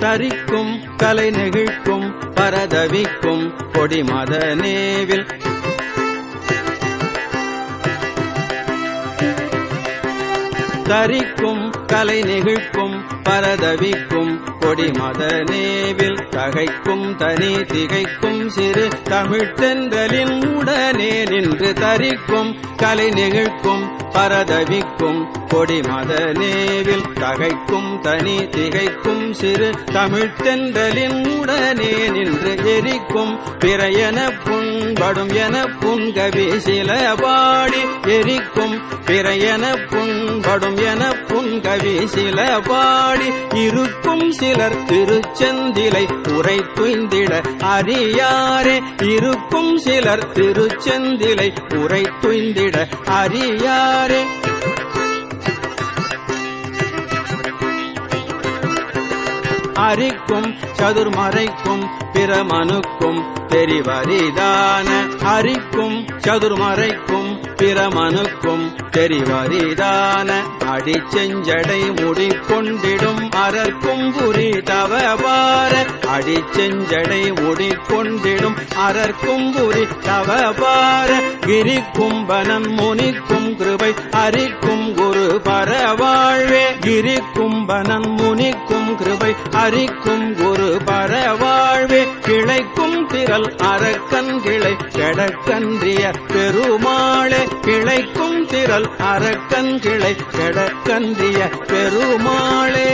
தரிக்கும் கலை நெகிழ்க்கும் பரதவிக்கும் கொடிமத நேவில் தரிக்கும் கலை நெகிழ்க்கும் பரதவிக்கும் கொடிமத நேவில் தகைக்கும் தனி திகைக்கும் சிறு தமிழ்த்தென்றலின் உடனே நின்று தரிக்கும் கலை நெகிழ்க்கும் பரதவிக்கும் கொடிமத நேவில் தகைக்கும் தனி திகைக்கும் சிறு தமிழ்த்தென்றலின் உடனே நின்று எரிக்கும் பிறையென புண்படும் என புன்கவி சில பாடி எரிக்கும் பிறையென புண்படும் என புன்கவி சில பாடி இருக்கும் சிலர் திருச்செந்திலை உரை துய்ந்திட அறியாரே இருக்கும் சிலர் திருச்செந்திலை உரை துய்ந்திட அறியாரே அரிக்கும் சதுர்மறைக்கும் பிரமனுக்கும் தெரிவரிதான அரிக்கும் சதுர்மறைக்கும் பிரமனுக்கும் தெரிவரிதான அடிச்செஞ்சடை முடிக்கொண்டிடும் அரற்கும் புரி தவபார அடிச்செஞ்சடை முடிக்கொண்டிடும் அரற்கும் புரி தவபார கிரிக்கும்பனன் முனிக்கும் கிருபை அரிக்கும் குரு பரவாழ்வே கிரிக்கும்பனன் முனிக்கும் கிருபை அரிக்கும் குரு பரவாழ்வே கிளைக்கும் திரள் அரக்கன் கிளை கெடக்கன்றிய பெருமாளே கிளைக்கும் திரள் அரக்கன் கிளை கெடக்கன்றிய பெருமாளே.